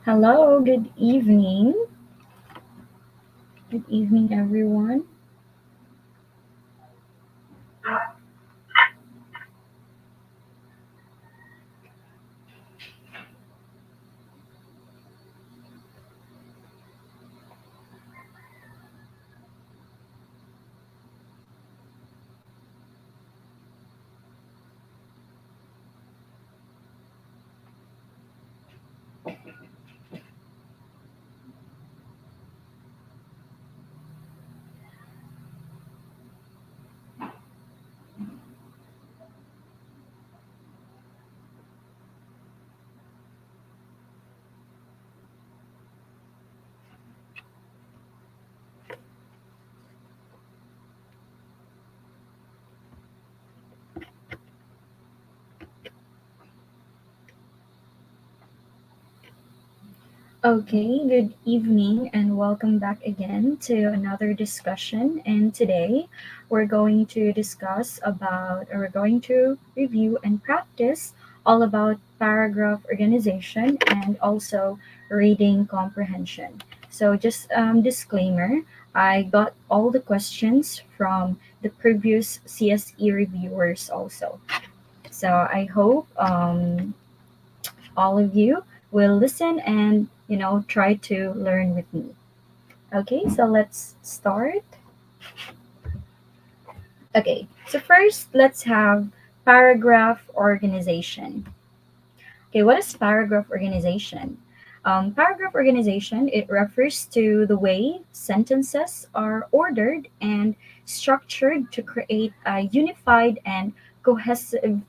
Hello, good evening. Good evening, everyone. Okay, good evening, and welcome back again to another discussion. And today we're going to we're going to review and practice all about paragraph organization and also reading comprehension. So, just disclaimer, I got all the questions from the previous CSE reviewers also. So, I hope all of you will listen and try to learn with me. Okay, so let's start. Okay, so first let's have paragraph organization. Okay, what is paragraph organization? Paragraph organization, it refers to the way sentences are ordered and structured to create a unified and cohesive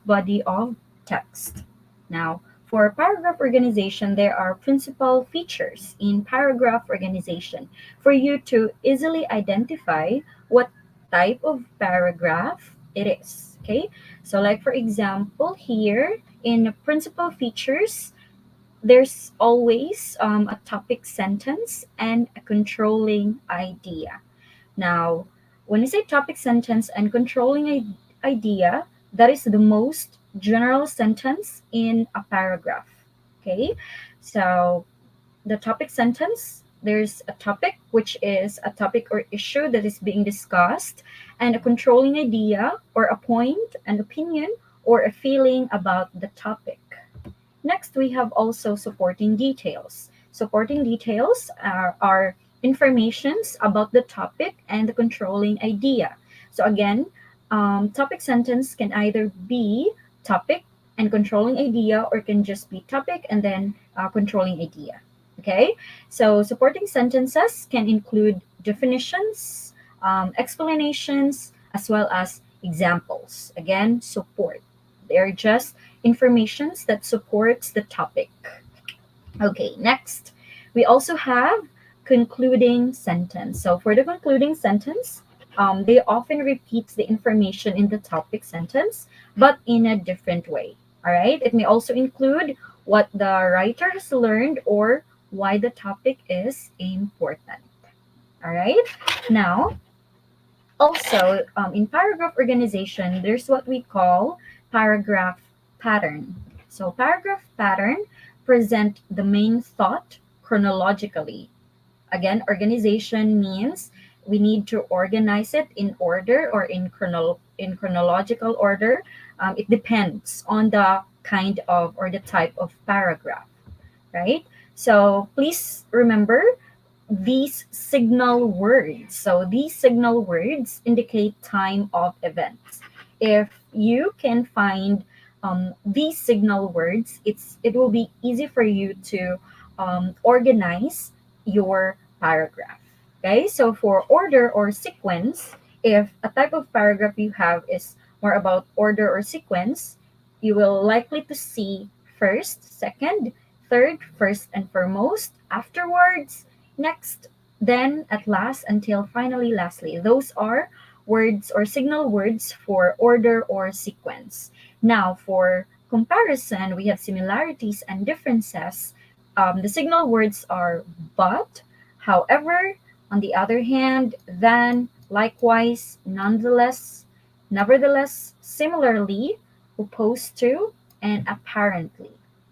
body of text. Now, for paragraph organization, there are principal features in paragraph organization for you to easily identify what type of paragraph it is. Okay, so like for example, here in principal features, there's always a topic sentence and a controlling idea. Now, when you say topic sentence and controlling idea, that is the most general sentence in a paragraph. Okay, so the topic sentence, there's a topic, which is a topic or issue that is being discussed, and a controlling idea or a point, an opinion, or a feeling about the topic. Next, we have also supporting details. Supporting details are informations about the topic and the controlling idea. So again, topic sentence can either be topic and controlling idea, or can just be topic and then controlling idea. Okay, so supporting sentences can include definitions, explanations, as well as examples. Again, support. They're just informations that supports the topic. Okay, next, we also have concluding sentence. So for the concluding sentence, they often repeats the information in the topic sentence, but in a different way. All right, it may also include what the writer has learned or why the topic is important. All right, now also, in paragraph organization, there's what we call paragraph pattern. So, paragraph pattern present the main thought chronologically. Again, organization means we need to organize it in order or in chronological order. It depends on the kind of or the type of paragraph, right? So please remember these signal words. So these signal words indicate time of events. If you can find these signal words, it will be easy for you to organize your paragraph. Okay, so for order or sequence, if a type of paragraph you have is more about order or sequence, you will likely to see first, second, third, first and foremost, afterwards, next, then, at last, until finally, lastly. Those are words or signal words for order or sequence. Now, for comparison, we have similarities and differences. The signal words are but, however, on the other hand, than, likewise, nonetheless, nevertheless, similarly, opposed to, and apparently.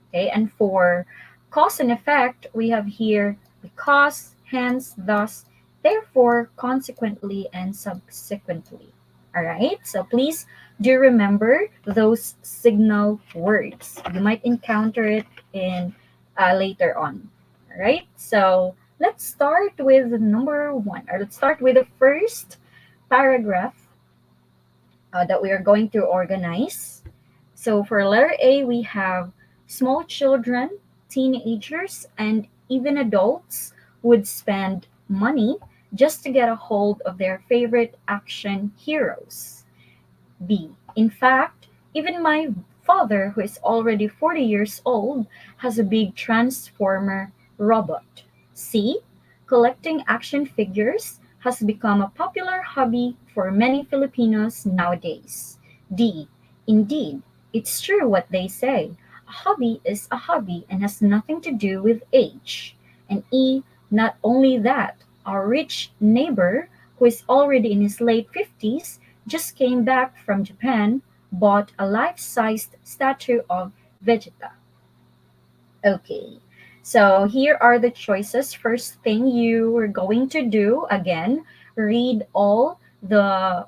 Okay, and for cause and effect, we have here because, hence, thus, therefore, consequently, and subsequently. All right, so please do remember those signal words. You might encounter it in later on. All right, so let's start with number one, or let's start with the first paragraph that we are going to organize. So for letter A, we have small children, teenagers, and even adults would spend money just to get a hold of their favorite action heroes. B. In fact, even my father, who is already 40 years old, has a big transformer robot. C. Collecting action figures has become a popular hobby for many Filipinos nowadays. D. Indeed, it's true what they say. A hobby is a hobby and has nothing to do with age. And E. Not only that, our rich neighbor, who is already in his late 50s, just came back from Japan, bought a life-sized statue of Vegeta. Okay, so here are the choices. First thing you are going to do, again, read all the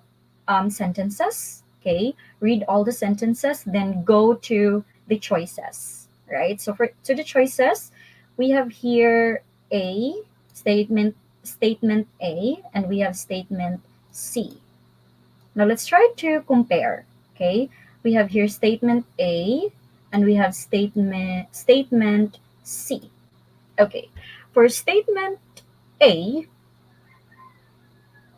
sentences. Okay, read all the sentences, then go to the choices. Right. So for to the choices, we have here A statement A, and we have statement C. Now let's try to compare. Okay, we have here statement A and we have statement C. Okay, for statement A,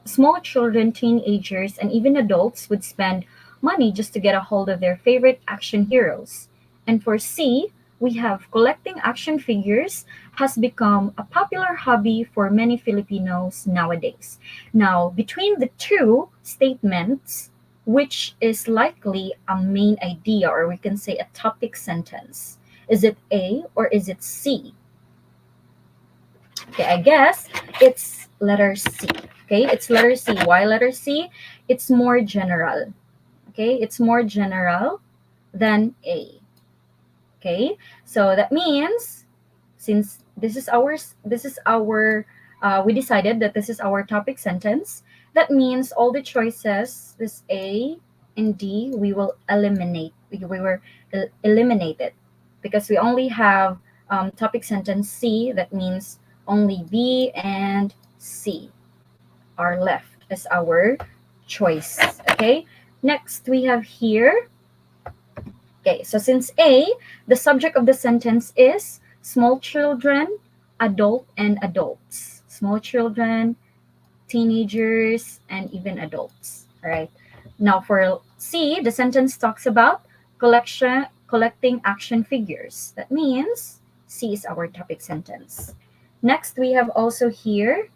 small children, teenagers, and even adults would spend money just to get a hold of their favorite action heroes. And for C, we have collecting action figures has become a popular hobby for many Filipinos nowadays. Now, between the two statements, which is likely a main idea, or we can say a topic sentence? Is it A or is it C? Okay, I guess it's letter C. Okay, it's letter C. Why letter C? It's more general. Okay, it's more general than A. Okay, so that means since this is our we decided that this is our topic sentence, that means all the choices, this A and D, we will eliminate. Eliminate it because we only have topic sentence C. That means only B and C are left as our choice. Okay, next we have here. Okay, so since A, the subject of the sentence is small children, adult, and adults. Small children, teenagers, and even adults. All right. Now for C, the sentence talks about collecting action figures. That means C is our topic sentence. Next, we have also here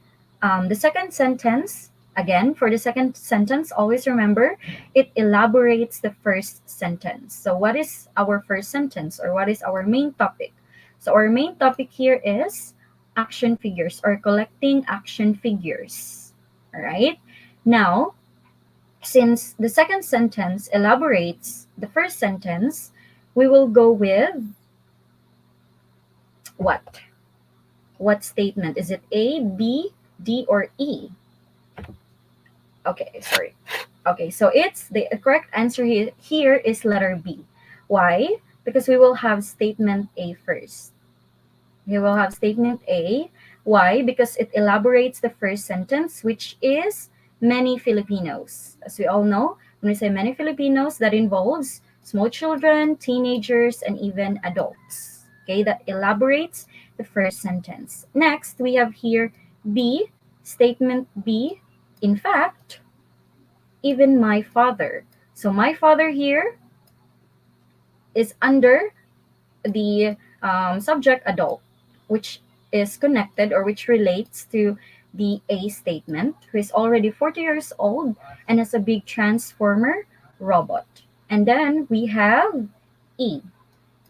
the second sentence. Again, for the second sentence, always remember it elaborates the first sentence. So, what is our first sentence, or what is our main topic? So, our main topic here is action figures or collecting action figures. All right. Now, since the second sentence elaborates the first sentence, we will go with what? What statement? Is it A, B, D, or E? Okay, sorry. Okay, so it's the correct answer here is letter B. Why? Because we will have statement A first. We will have statement A. Why? Because it elaborates the first sentence, which is many Filipinos. As we all know, when we say many Filipinos, that involves small children, teenagers, and even adults. Okay, that elaborates the first sentence. Next, we have here B, statement B. In fact, even my father. So my father here is under the subject adult, which is connected or which relates to the A statement, who is already 40 years old and has a big transformer robot. And then we have E.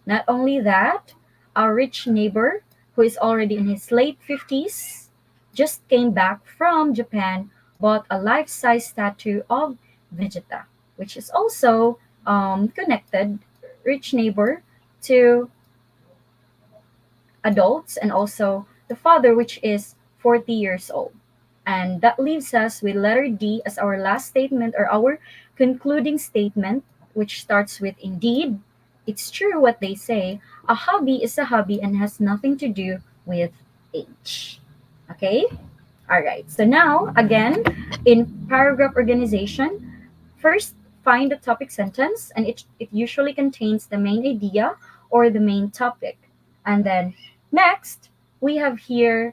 Not only that, our rich neighbor, who is already in his late 50s, just came back from Japan, bought a life size statue of Vegeta, which is also connected, rich neighbor, to adults, and also the father, which is 40 years old. And that leaves us with letter D as our last statement or our concluding statement, which starts with indeed, it's true what they say, a hobby is a hobby and has nothing to do with age. Okay? All right. So now, again, in paragraph organization, first, find the topic sentence, and it usually contains the main idea or the main topic. And then next, we have here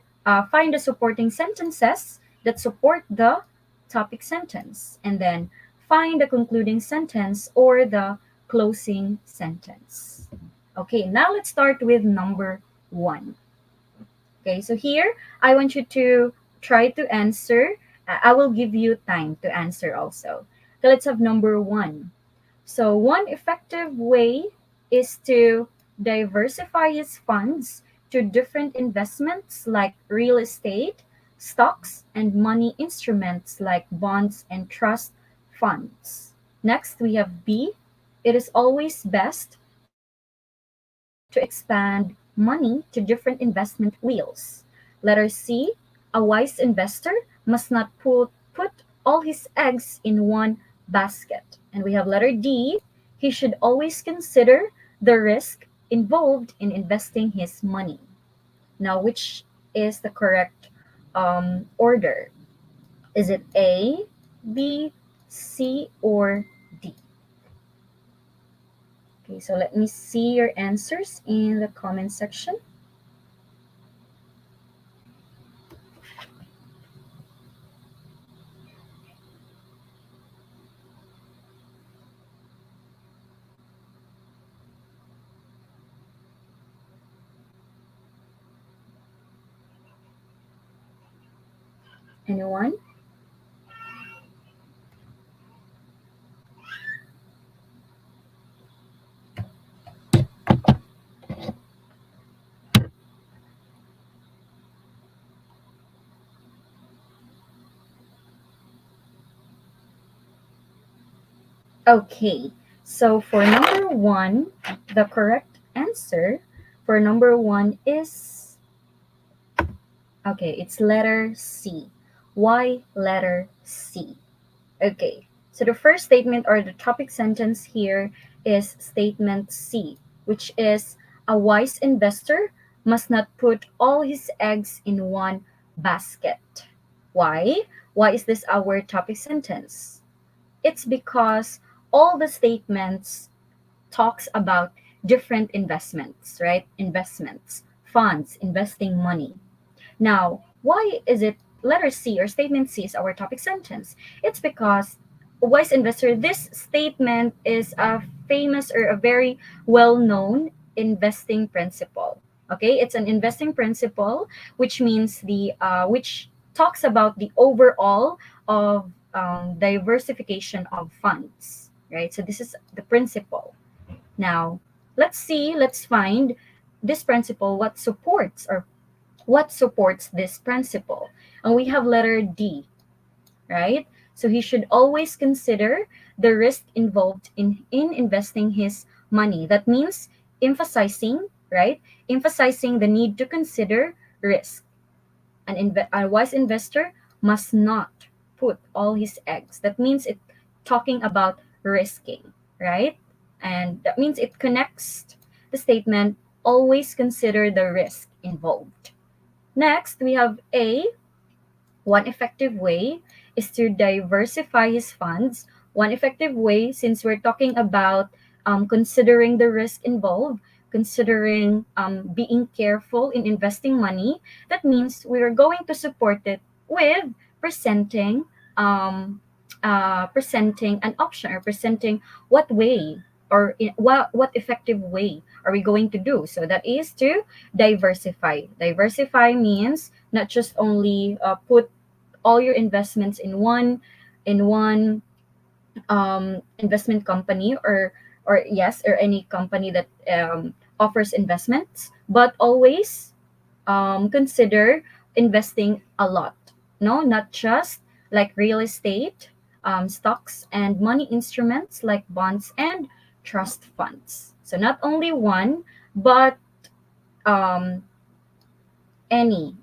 find the supporting sentences that support the topic sentence. And then find the concluding sentence or the closing sentence. Okay, now let's start with number one. Okay, so here I want you to try to answer. I will give you time to answer also. Okay, let's have number one. So, one effective way is to diversify his funds to different investments like real estate, stocks, and money instruments like bonds and trust funds. Next, we have B. It is always best to expand money to different investment wheels. Letter C. A wise investor must not put all his eggs in one basket. And we have letter D. He should always consider the risk involved in investing his money. Now, which is the correct order? Is it A, B, C, or D? Okay, so let me see your answers in the comment section. Anyone? Okay, so for number one, the correct answer for number one is okay, it's letter C. Why letter C? Okay, so the first statement or the topic sentence here is statement C, which is a wise investor must not put all his eggs in one basket. Why? Why is this our topic sentence? It's because all the statements talks about different investments, right? Investments, funds, investing money. Now, why is it letter C or statement C is our topic sentence? It's because wise investor, this statement is a famous or a very well-known investing principle. Okay, it's an investing principle, which means the which talks about the overall of diversification of funds, right? So this is the principle. Now, let's find this principle, what supports this principle. And we have letter D, right? So he should always consider the risk involved in investing his money. That means emphasizing, right? Emphasizing the need to consider risk. A wise investor must not put all his eggs. That means it talking about risking, right? And that means it connects the statement always consider the risk involved. Next, we have A. One effective way is to diversify his funds. One effective way, since we're talking about considering the risk involved, considering being careful in investing money, that means we are going to support it with presenting um, presenting an option, or presenting what way, or what effective way are we going to do. So that is to diversify. Diversify means not just only put all your investments in one investment company, or yes, or any company that offers investments, but always consider investing a lot. No, not just like real estate, stocks, and money instruments like bonds and trust funds. So not only one, but um, any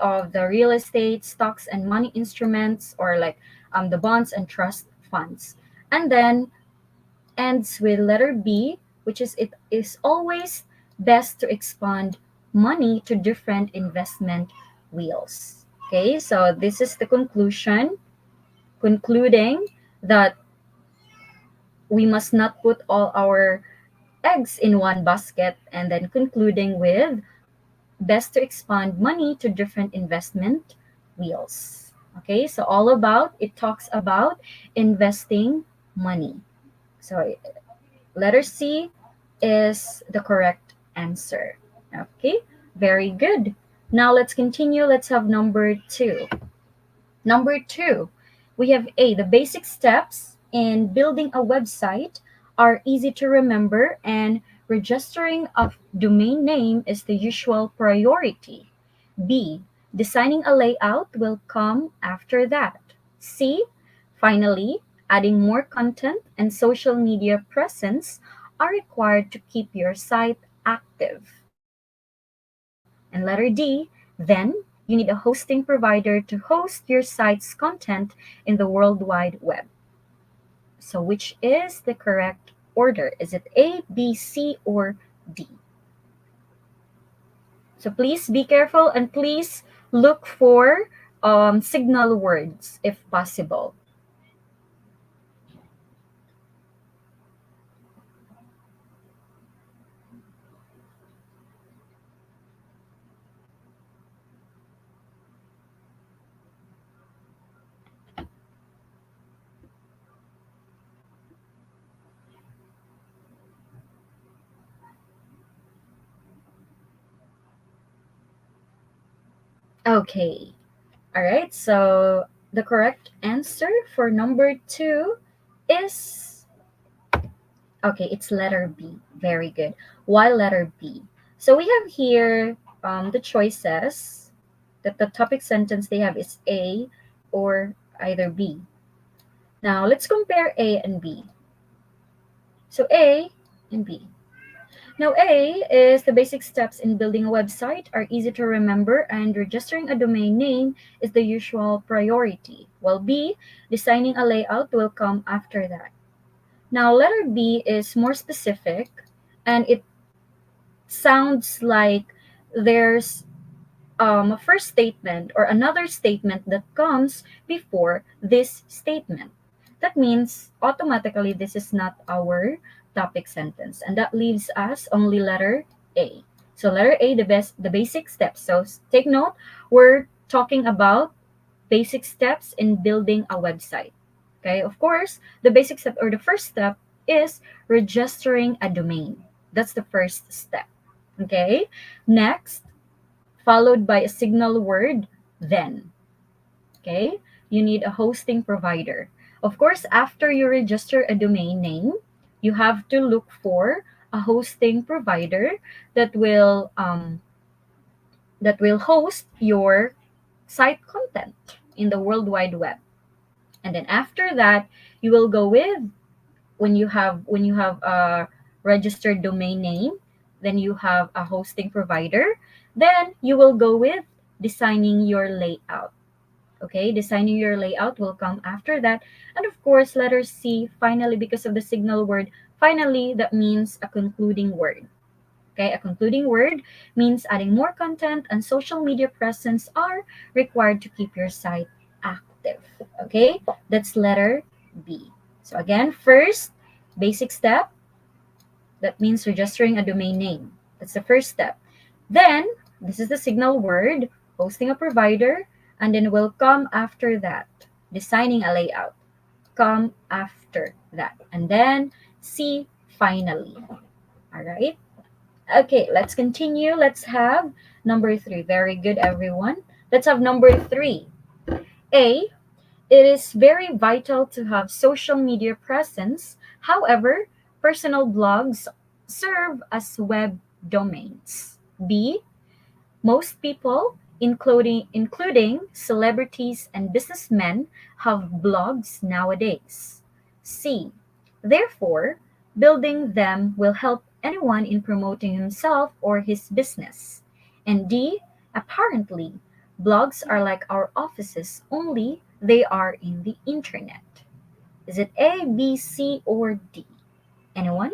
of the real estate, stocks, and money instruments, or like the bonds and trust funds. And then ends with letter B, which is it is always best to expand money to different investment wheels. Okay, so this is the conclusion, concluding that we must not put all our eggs in one basket, and then concluding with best to expand money to different investment wheels. Okay, so all about it talks about investing money. So letter C is the correct answer. Okay, very good. Now let's continue. Let's have number two. Number two, we have A. The basic steps in building a website are easy to remember, and registering a domain name is the usual priority. B. Designing a layout will come after that. C. Finally, adding more content and social media presence are required to keep your site active. And letter D, then you need a hosting provider to host your site's content in the World Wide Web. So, which is the correct order? Is it A, B, C, or D? So, please be careful, and please look for signal words if possible. Okay. All right. So, the correct answer for number two is okay, it's letter B. Very good. Why letter B? So we have here the choices that the topic sentence they have is A or either B. Now let's compare A and B. So A and B. Now A is the basic steps in building a website are easy to remember, and registering a domain name is the usual priority. While B, designing a layout will come after that. Now letter B is more specific, and it sounds like there's a first statement or another statement that comes before this statement. That means automatically this is not our topic sentence, and that leaves us only letter A. So letter A, the basic steps. So take note, we're talking about basic steps in building a website. Okay, of course, the basic step or the first step is registering a domain. That's the first step. Okay, next, followed by a signal word, then. Okay, you need a hosting provider. Of course, after you register a domain name, you have to look for a hosting provider that will host your site content in the World Wide Web. And then after that, you will go with when you have a registered domain name, then you have a hosting provider, then you will go with designing your layout. Okay, designing your layout will come after that. And of course, letter C, finally, because of the signal word, finally, that means a concluding word. Okay, a concluding word means adding more content and social media presence are required to keep your site active. Okay, that's letter B. So again, first, basic step, that means registering a domain name. That's the first step. Then, this is the signal word, hosting a provider, and then will come after that, designing a layout. come after that. And then C, finally. All right. Okay, let's continue. Let's have number three. Very good, everyone. Let's have number three. A, it is very vital to have social media presence. However, personal blogs serve as web domains. B, most people, including celebrities and businessmen, have blogs nowadays. C. Therefore, building them will help anyone in promoting himself or his business. And D. Apparently, blogs are like our offices, only they are in the internet. Is it A, B, C, or D? Anyone?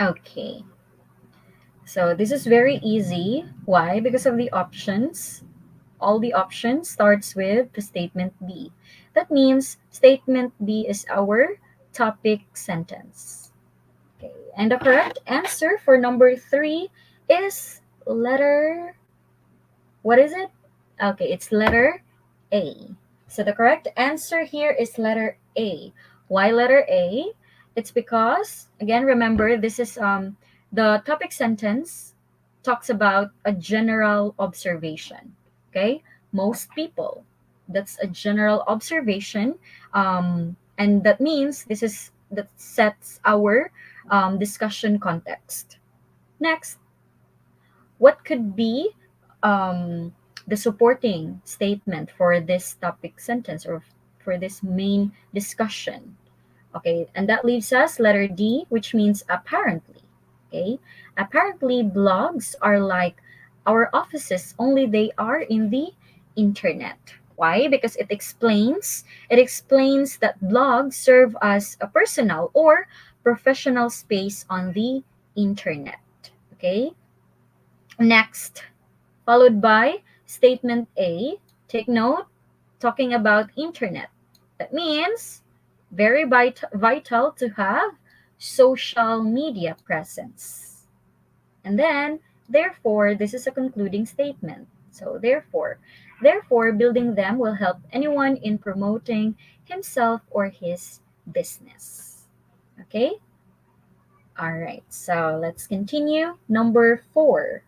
Okay. So this is very easy. Why? Because of the options. All the options starts with the statement B. That means statement B is our topic sentence. Okay. And the correct answer for number three is letter, what is it? Okay, it's letter A. So the correct answer here is letter A. Why letter A? It's because, again, remember, this is the topic sentence talks about a general observation. Okay, most people. That's a general observation, and that means that sets our discussion context. Next, what could be um, the supporting statement for this topic sentence or for this main discussion? Okay, and that leaves us letter D, which means apparently. Okay, apparently blogs are like our offices, only they are in the internet. Why? Because it explains that blogs serve as a personal or professional space on the internet. Okay, next, followed by statement A. Take note, talking about internet. That means very vital to have social media presence. And then, therefore, this is a concluding statement. So, therefore, building them will help anyone in promoting himself or his business. Okay? All right. So, let's continue. Number four.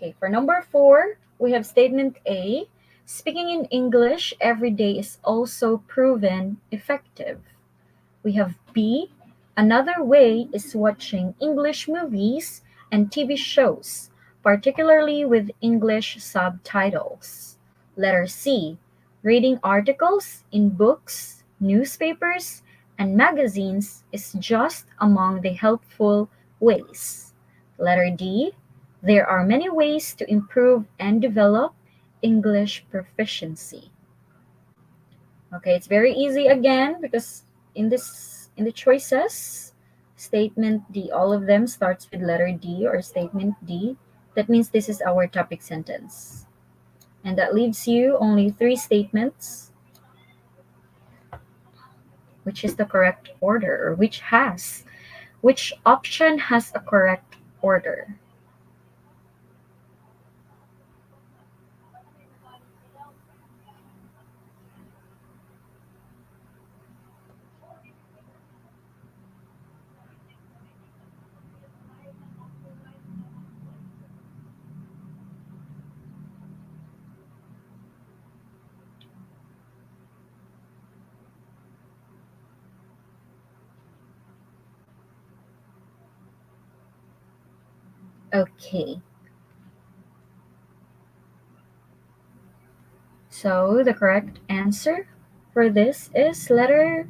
Okay, for number four, we have statement A. Speaking in English every day is also proven effective. We have B. Another way is watching English movies and TV shows, particularly with English subtitles. Letter C. Reading articles in books, newspapers, and magazines is just among the helpful ways. Letter D. There are many ways to improve and develop English proficiency. Okay, it's very easy again because in the choices, statement D, all of them starts with letter D or statement D. That means this is our topic sentence. And that leaves you only three statements, which is the correct order, or which option has a correct order. Okay. So the correct answer for this is letter.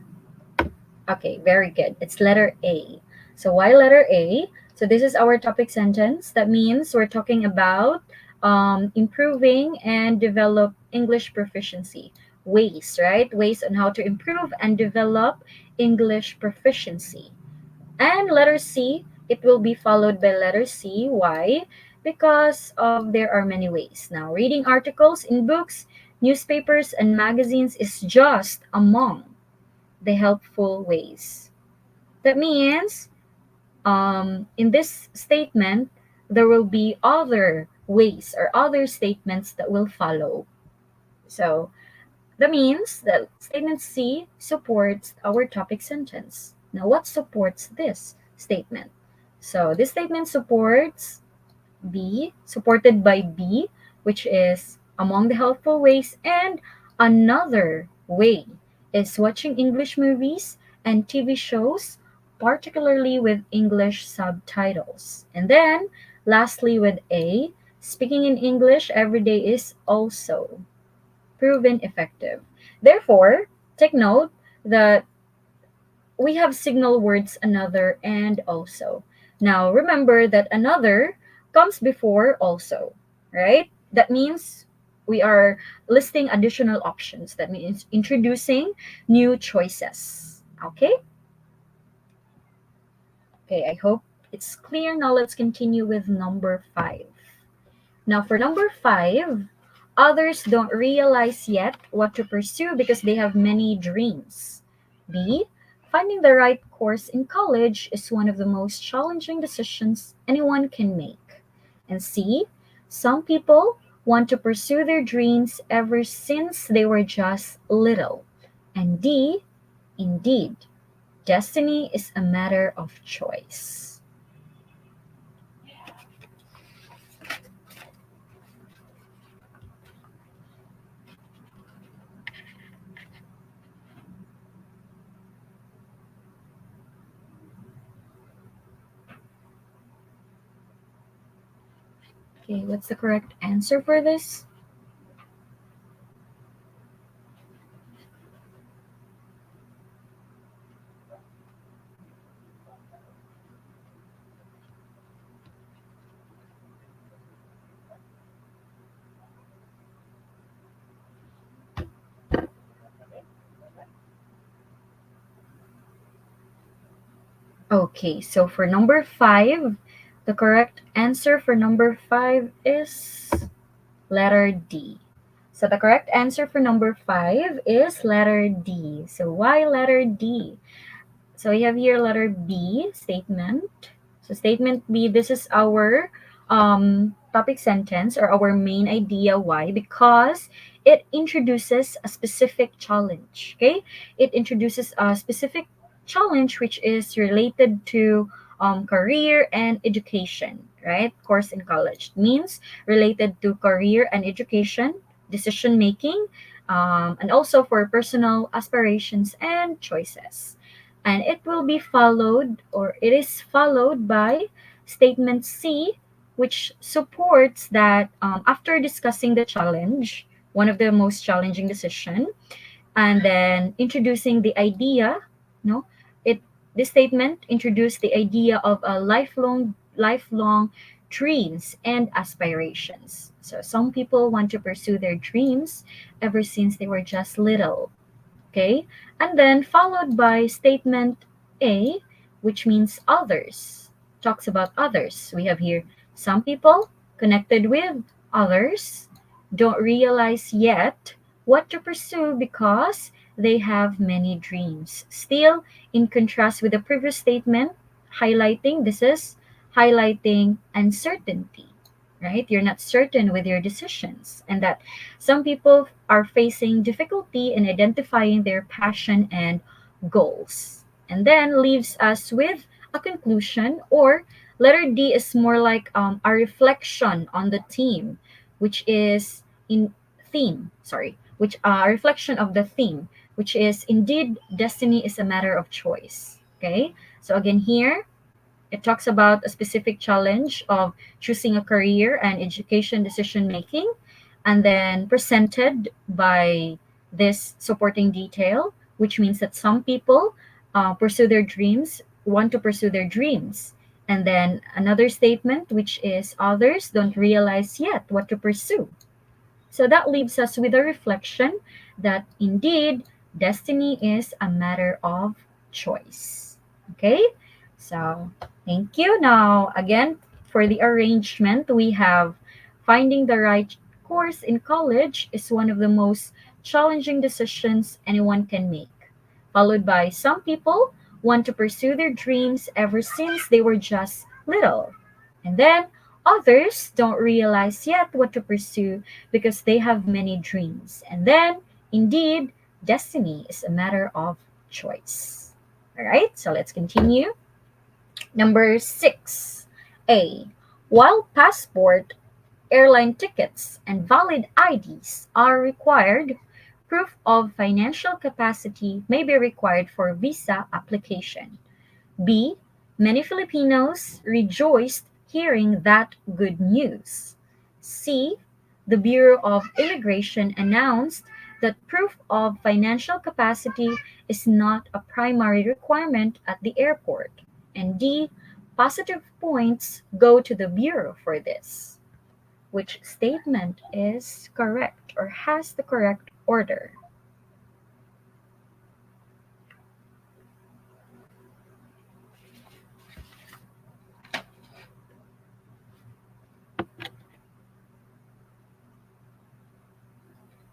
Okay, very good. It's letter A. So why letter A? So this is our topic sentence. That means we're talking about improving and develop English proficiency. Ways, right? Ways on how to improve and develop English proficiency. And letter C, it will be followed by letter C. Why? Because of there are many ways. Now, reading articles in books, newspapers, and magazines is just among the helpful ways. That means in this statement, there will be other ways or other statements that will follow. So that means that statement C supports our topic sentence. Now, what supports this statement? So this statement supports B, supported by B, which is among the helpful ways, and another way is watching English movies and TV shows, particularly with English subtitles. And then, lastly, with A, speaking in English every day is also proven effective. Therefore, take note that we have signal words another and also. Now, remember that another comes before also, right? That means we are listing additional options. That means introducing new choices. Okay? Okay, I hope it's clear. Now let's continue with number 5. Now, for number 5, others don't realize yet what to pursue because they have many dreams. B, finding the right course in college is one of the most challenging decisions anyone can make. And C, some people want to pursue their dreams ever since they were just little. And D, indeed, destiny is a matter of choice. Okay, what's the correct answer for this? Okay, so for number 5, the correct answer for number 5 is letter D. So the correct answer for number 5 is letter D. So why letter D? So we have here letter B, statement. So statement B, this is our topic sentence or our main idea. Why? Because it introduces a specific challenge. Okay, it introduces a specific challenge which is related to career and education. Right, course in college means related to career and education, decision making, and also for personal aspirations and choices. And it will be followed, or it is followed by statement C, which supports that after discussing the challenge, one of the most challenging decision, and then introducing the idea, no, it this statement introduced the idea of a lifelong dreams and aspirations. So some people want to pursue their dreams ever since they were just little. Okay, and then followed by statement A, which means others, talks about others. We have here some people connected with others don't realize yet what to pursue because they have many dreams. Still, in contrast with the previous statement, highlighting this is highlighting uncertainty, right? You're not certain with your decisions, and that some people are facing difficulty in identifying their passion and goals. And then leaves us with a conclusion, or letter D is more like a reflection on the theme, which is in which a reflection of the theme, which is indeed destiny is a matter of choice. Okay, so again here it talks about a specific challenge of choosing a career and education decision making, and then presented by this supporting detail, which means that some people want to pursue their dreams, And then another statement, which is others don't realize yet what to pursue. So that leaves us with a reflection that indeed destiny is a matter of choice. Okay? So thank you. Now, again, for the arrangement, we have finding the right course in college is one of the most challenging decisions anyone can make, followed by some people want to pursue their dreams ever since they were just little. And then others don't realize yet what to pursue because they have many dreams. And then, indeed, destiny is a matter of choice. All right, so let's continue. Number six, A. While passport, airline tickets, and valid IDs are required, proof of financial capacity may be required for visa application. B. Many Filipinos rejoiced hearing that good news. C. The Bureau of Immigration announced that proof of financial capacity is not a primary requirement at the airport. And D. Positive points go to the Bureau for this. Which statement is correct or has the correct order?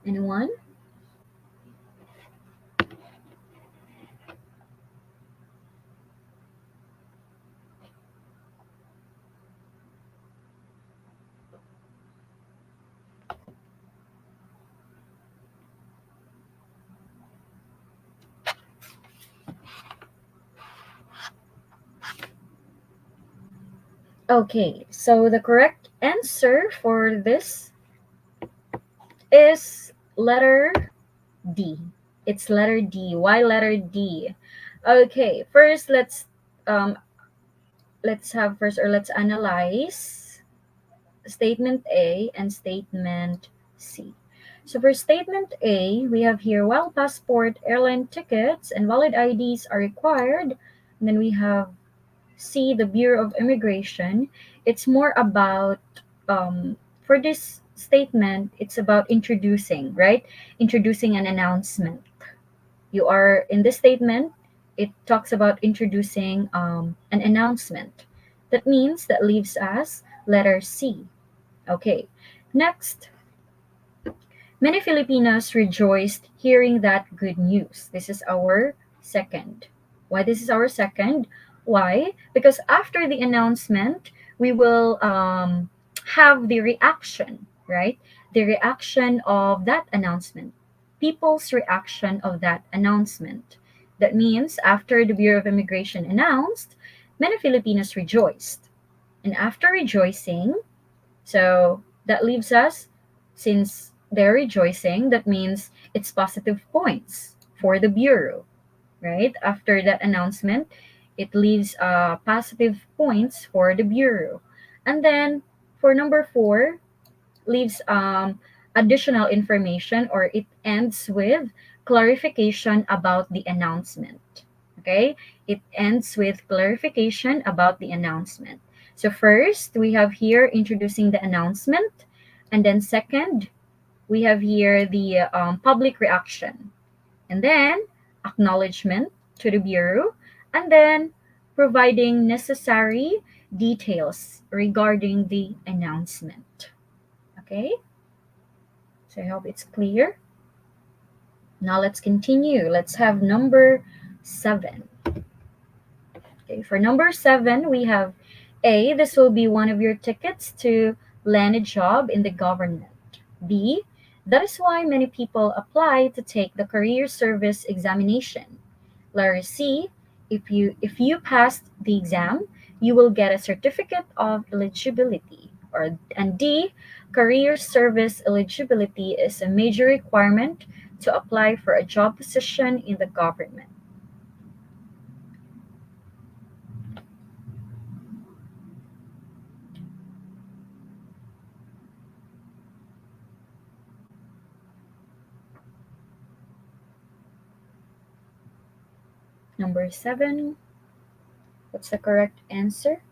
Anyone? Okay, so the correct answer for this is letter D. It's letter D. Why letter D? Okay, first um let's have first or let's analyze statement A and statement C. So for statement A, we have here while passport, airline tickets, and valid IDs are required, and then we have C, the Bureau of Immigration. It's more about for this statement, it's about introducing, right? Introducing an announcement. You are in this statement, it talks about introducing an announcement. That means that leaves us letter C. Okay. Next, many Filipinos rejoiced hearing that good news. This is our second. Why this is our second? Why? Because after the announcement, we will have the reaction, right? The reaction of that announcement. People's reaction of that announcement. That means after the Bureau of Immigration announced, many Filipinos rejoiced. And after rejoicing, so that leaves us, since they're rejoicing, that means it's positive points for the Bureau, right? After that announcement, it leaves positive points for the Bureau. And then for number four, leaves additional information, or it ends with clarification about the announcement. Okay, it ends with clarification about the announcement. So first we have here introducing the announcement, and then second we have here the public reaction, and then acknowledgement to the Bureau, and then providing necessary details regarding the announcement. Okay, so I hope it's clear. Now let's continue. Let's have number seven. Okay, for number seven, we have A, this will be one of your tickets to land a job in the government. B, that is why many people apply to take the career service examination. Letter C, if you passed the exam, you will get a certificate of eligibility. And D, career service eligibility is a major requirement to apply for a job position in the government. Number seven, what's the correct answer?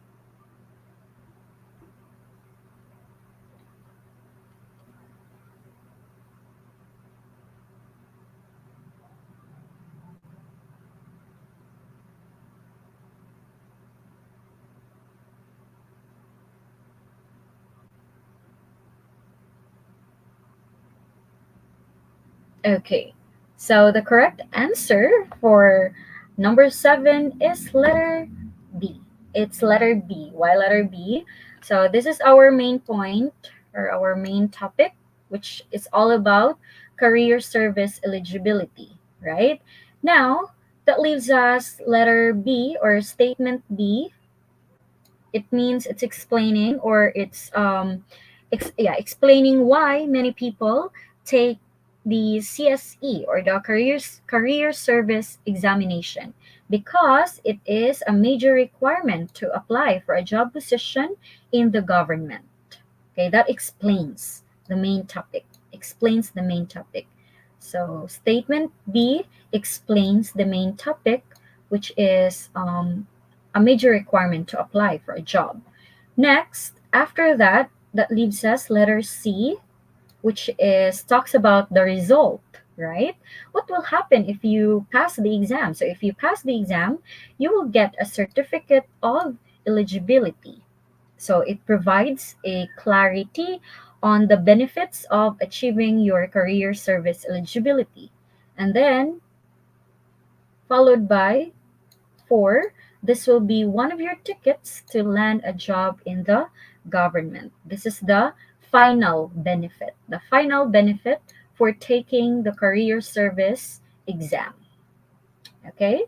Okay, so the correct answer for number seven is letter B. It's letter B. Why letter B? So this is our main point or our main topic, which is all about career service eligibility, right? Now, that leaves us letter B or statement B. It means it's explaining or it's explaining why many people take the CSE or the career service examination, because it is a major requirement to apply for a job position in the government. Okay, that explains the main topic. Explains the main topic. So statement B explains the main topic, which is a major requirement to apply for a job. Next, after that, that leaves us letter C, which is talks about the result, right? What will happen if you pass the exam? So if you pass the exam, you will get a certificate of eligibility. So it provides a clarity on the benefits of achieving your career service eligibility. And then followed by 4, this will be one of your tickets to land a job in the government. This is the final benefit. The final benefit for taking the career service exam. Okay?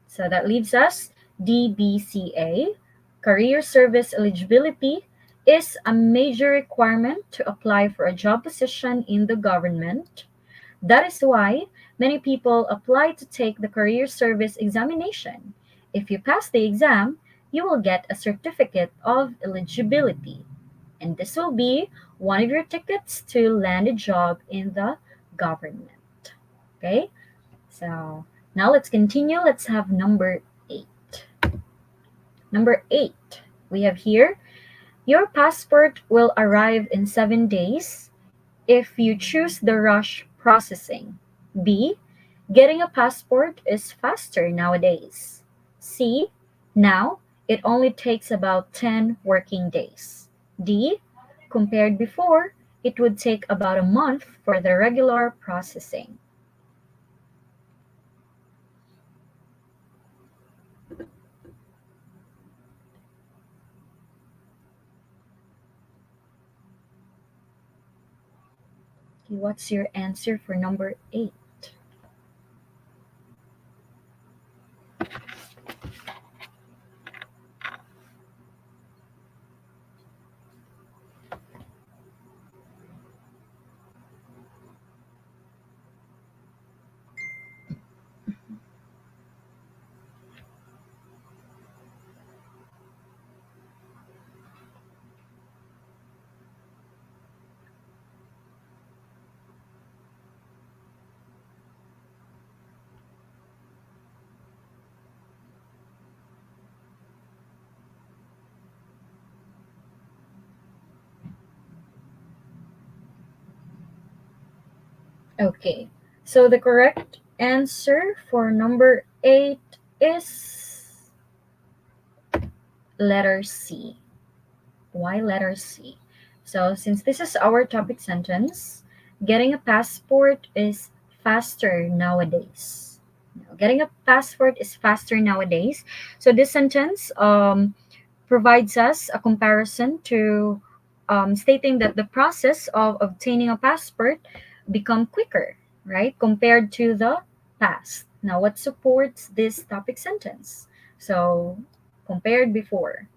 So that leaves us DBCA. Career service eligibility is a major requirement to apply for a job position in the government. That is why many people apply to take the career service examination. If you pass the exam, you will get a certificate of eligibility, and this will be one of your tickets to land a job in the government. Okay? So now let's continue. Let's have number 8. Number 8, we have here your passport will arrive in 7 days if you choose the rush processing. B, getting a passport is faster nowadays. C, now it only takes about 10 working days. D, compared before, it would take about a month for the regular processing. Okay, what's your answer for number 8? Okay, so the correct answer for number 8 is letter C. Why letter C? So, since this is our topic sentence, getting a passport is faster nowadays. Getting a passport is faster nowadays. So, this sentence provides us a comparison to stating that the process of obtaining a passport become quicker, right, compared to the past. Now, what supports this topic sentence? So, compared before.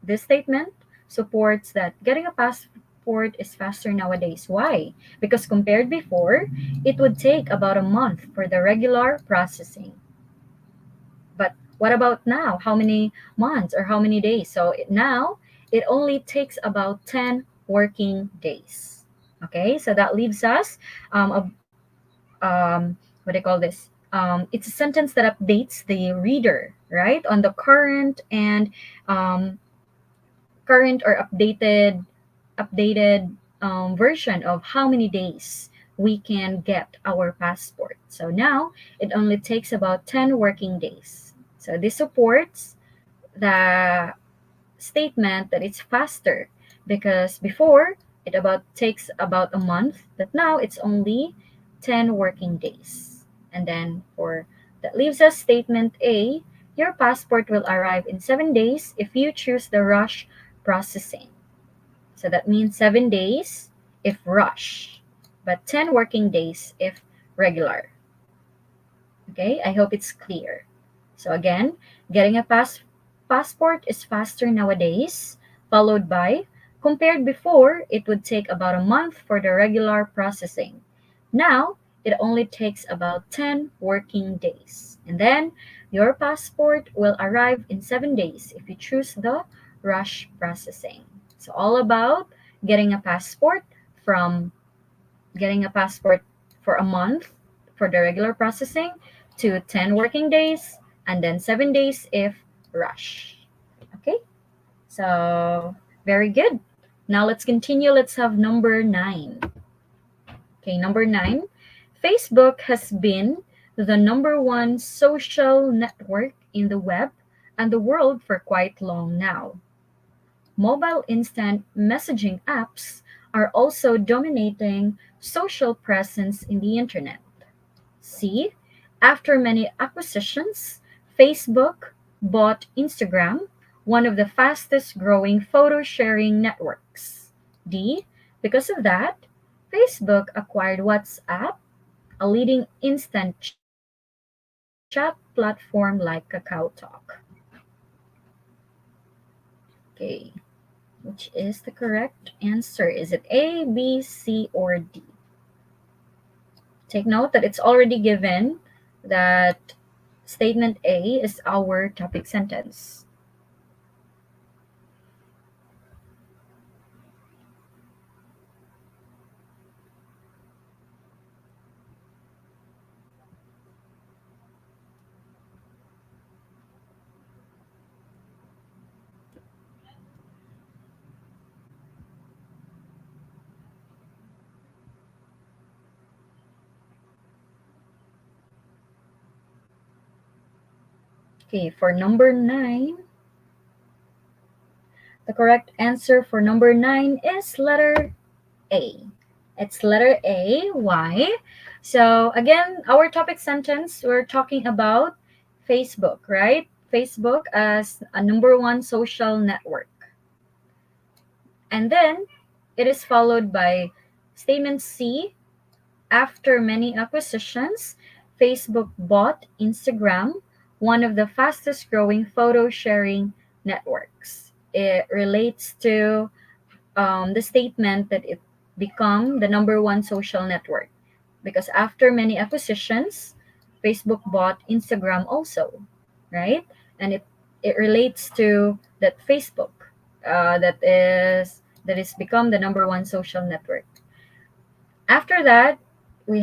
This statement supports that getting a passport is faster nowadays. Why? Because compared before, it would take about a month for the regular processing. But what about now? How many months or how many days? So now it only takes about 10 working days. Okay, so that leaves us what do you call this? It's a sentence that updates the reader, right, on the um, current or updated version of how many days we can get our passport. So now it only takes about 10 working days. So this supports the statement that it's faster, because before it about takes about a month, but now it's only 10 working days. And then for that leaves us statement A, your passport will arrive in 7 days if you choose the rush processing. So that means 7 days if rush, but 10 working days if regular. Okay, I hope it's clear. So again, getting a passport is faster nowadays, followed by, compared before, it would take about a month for the regular processing. Now, it only takes about 10 working days. And then, your passport will arrive in 7 days if you choose the rush processing. So all about getting a passport from getting a passport for a month for the regular processing to 10 working days and then 7 days if rush. Okay, so very good. Now let's continue. Let's have number 9. Okay, number 9. Facebook has been the number one social network in the web and the world for quite long now. Mobile instant messaging apps are also dominating social presence in the internet. See, after many acquisitions, Facebook bought Instagram, one of the fastest growing photo sharing networks. D, because of that, Facebook acquired WhatsApp, a leading instant chat platform like Kakao Talk. Okay, which is the correct answer? Is it A, B, C, or D? Take note that it's already given that statement A is our topic sentence. Okay, for number 9, the correct answer for number 9 is letter A. It's letter A. Why? So, again, our topic sentence, we're talking about Facebook, right? Facebook as a number one social network. And then it is followed by statement C. After many acquisitions, Facebook bought Instagram, one of the fastest growing photo sharing networks. It relates to the statement that it become the number one social network because after many acquisitions, Facebook bought Instagram also, right? And it relates to that Facebook that is become the number one social network. After that, we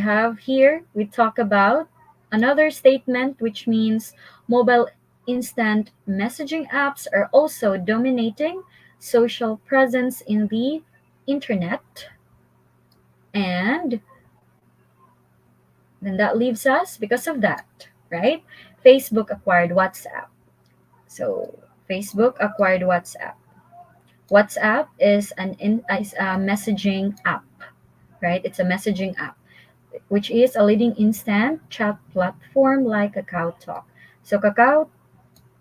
talk about another statement which means mobile instant messaging apps are also dominating social presence in the internet. And then that leaves us because of that, right? Facebook acquired WhatsApp. So Facebook acquired WhatsApp. WhatsApp is a messaging app, right? It's a messaging app, which is a leading instant chat platform like Kakao Talk. So Kakao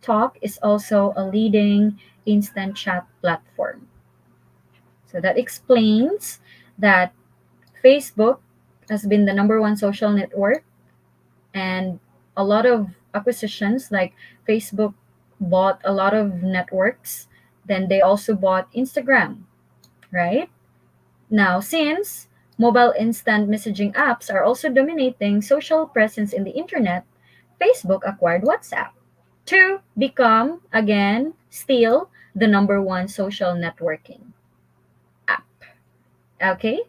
Talk is also a leading instant chat platform. So that explains that Facebook has been the number one social network and a lot of acquisitions like Facebook bought a lot of networks, then they also bought Instagram, right? Now, since mobile instant messaging apps are also dominating social presence in the internet, Facebook acquired WhatsApp to become, again, still the number one social networking app. Okay?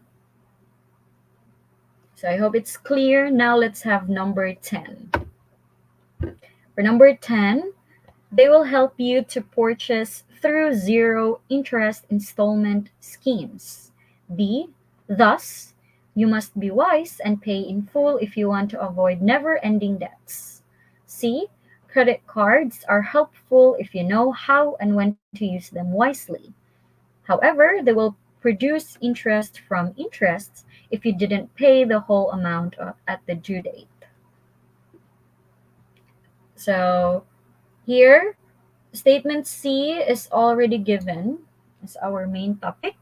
So I hope it's clear. Now let's have number 10. For number 10, they will help you to purchase through zero interest installment schemes. B. Thus, you must be wise and pay in full if you want to avoid never ending debts. C. Credit cards are helpful if you know how and when to use them wisely. However, they will produce interest from interests if you didn't pay the whole amount at the due date. So here, statement C is already given as our main topic.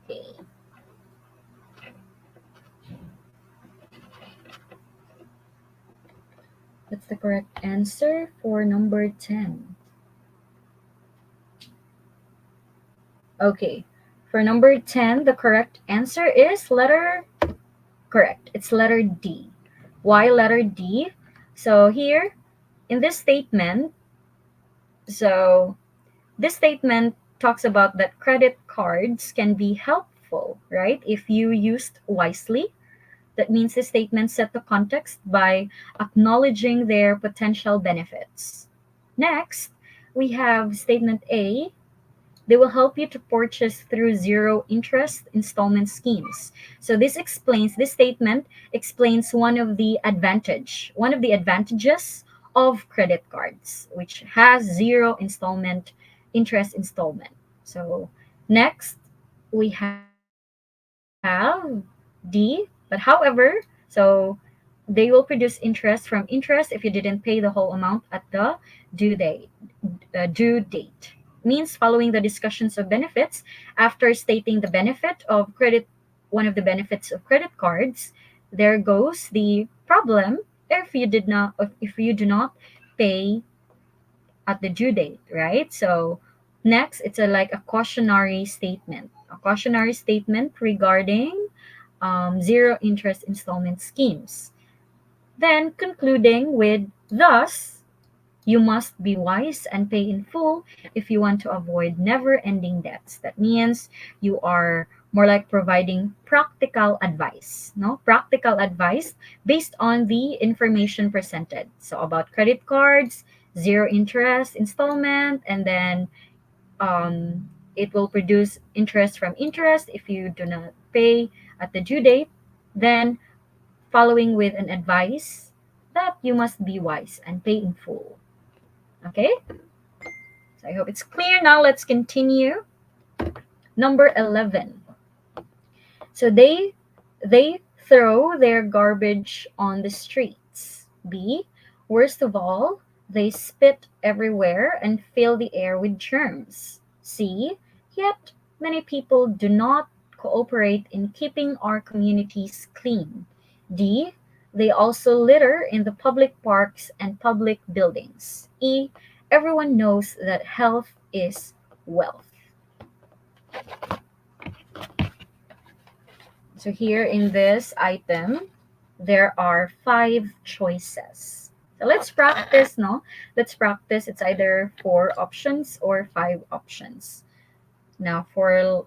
Okay, that's the correct answer for number 10. Okay, for number 10, the correct answer is correct. It's letter D. Why letter D? So here in this statement, so this statement talks about that credit cards can be helpful, right? If you used wisely. That means the statement set the context by acknowledging their potential benefits. Next, we have statement A. They will help you to purchase through zero interest installment schemes. So this statement explains one of the advantages of credit cards, which has zero interest installment. So next we have D, but however, so they will produce interest if you didn't pay the whole amount at the due date. Due date means following the discussions of benefits after stating the benefit of credit, one of the benefits of credit cards. There goes the problem if you do not pay at the due date, right? So next, it's like a cautionary statement regarding zero interest installment schemes. Then concluding with, thus, you must be wise and pay in full if you want to avoid never ending debts. That means you are more like providing practical advice, no? Practical advice based on the information presented. So about credit cards, zero interest installment, and then it will produce interest from interest if you do not pay at the due date. Then following with an advice that you must be wise and pay in full. Okay, so I hope it's clear. Now let's continue. Number 11. So they throw their garbage on the streets. B, worst of all, they spit everywhere and fill the air with germs. C, yet many people do not cooperate in keeping our communities clean. D, they also litter in the public parks and public buildings. E, everyone knows that health is wealth. So here in this item, there are 5 choices. So let's practice, no? Let's practice. It's either 4 options or 5 options. Now for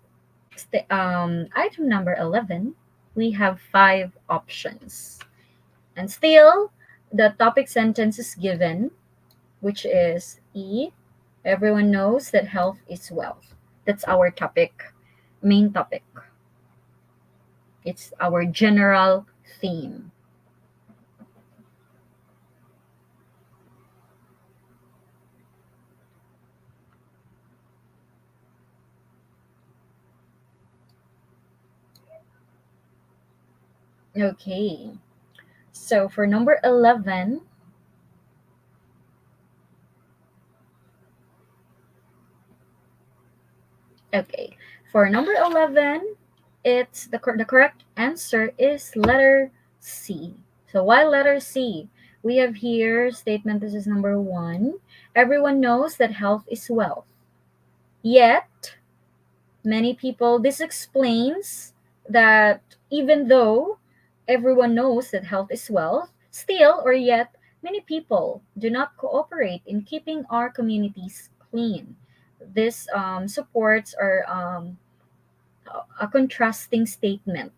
item number 11, we have 5 options. And still, the topic sentence is given, which is E. Everyone knows that health is wealth. That's our main topic. It's our general theme. Okay. So for number 11, okay. For number 11, the correct answer is letter C. So why letter C? We have here statement, this is number 1. Everyone knows that health is wealth. Yet, this explains that even though everyone knows that health is wealth, still or yet many people do not cooperate in keeping our communities clean. This supports a contrasting statement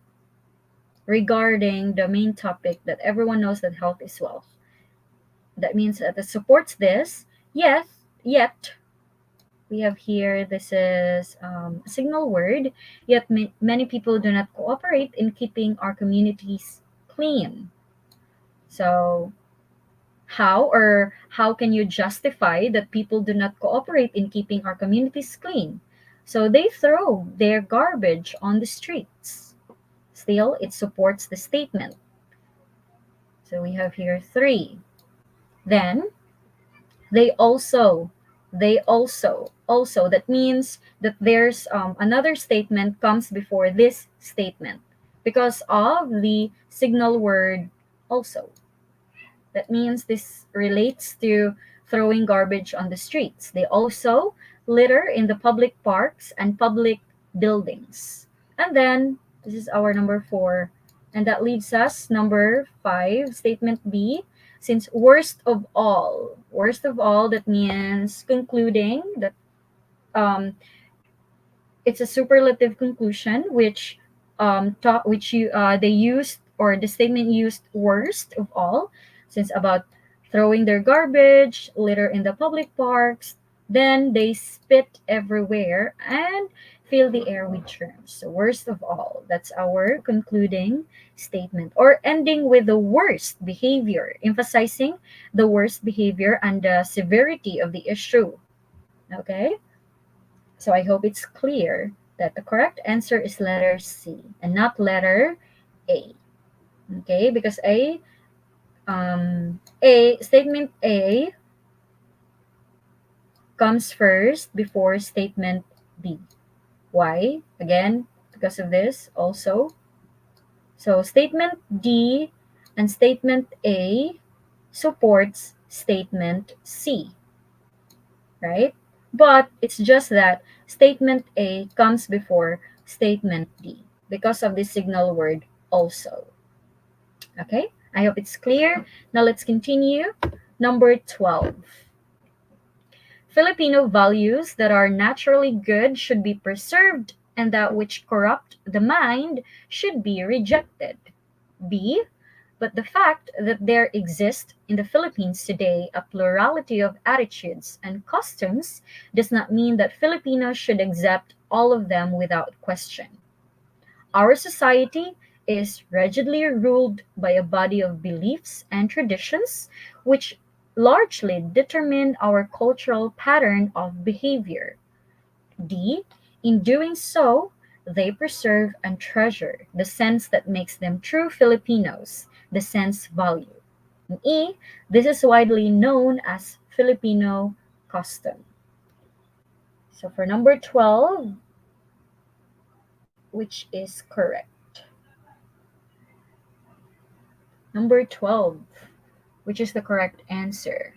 regarding the main topic that everyone knows that health is wealth. That means that it supports this. Yes, yet we have here, this is a signal word, yet many people do not cooperate in keeping our communities clean. So, how can you justify that people do not cooperate in keeping our communities clean? So they throw their garbage on the streets. Still, it supports the statement. So we have here three. Then they also, that means that there's another statement comes before this statement because of the signal word also. That means this relates to throwing garbage on the streets. They also litter in the public parks and public buildings. And then this is our number four. And that leaves us number five, statement B. Since worst of all, that means concluding that um, it's a superlative conclusion which you they used, or the statement used worst of all, since about throwing their garbage litter in the public parks, then they spit everywhere and fill the air with germs. So worst of all, that's our concluding statement, or ending with the worst behavior, emphasizing the worst behavior and the severity of the issue. Okay, so I hope it's clear that the correct answer is letter C and not letter A. Okay, because statement A comes first before statement B. Why? Again, because of this also. So statement D and statement A supports statement C, right? But it's just that statement A comes before statement D because of this signal word also. Okay, I hope it's clear. Now let's continue. Number 12. Filipino values that are naturally good should be preserved, and that which corrupt the mind should be rejected. B. But the fact that there exists in the Philippines today a plurality of attitudes and customs does not mean that Filipinos should accept all of them without question. Our society is rigidly ruled by a body of beliefs and traditions which largely determine our cultural pattern of behavior. D. In doing so, they preserve and treasure the sense that makes them true Filipinos, the sense value. And E. This is widely known as Filipino custom. So for number 12, which is correct? Number 12, which is the correct answer?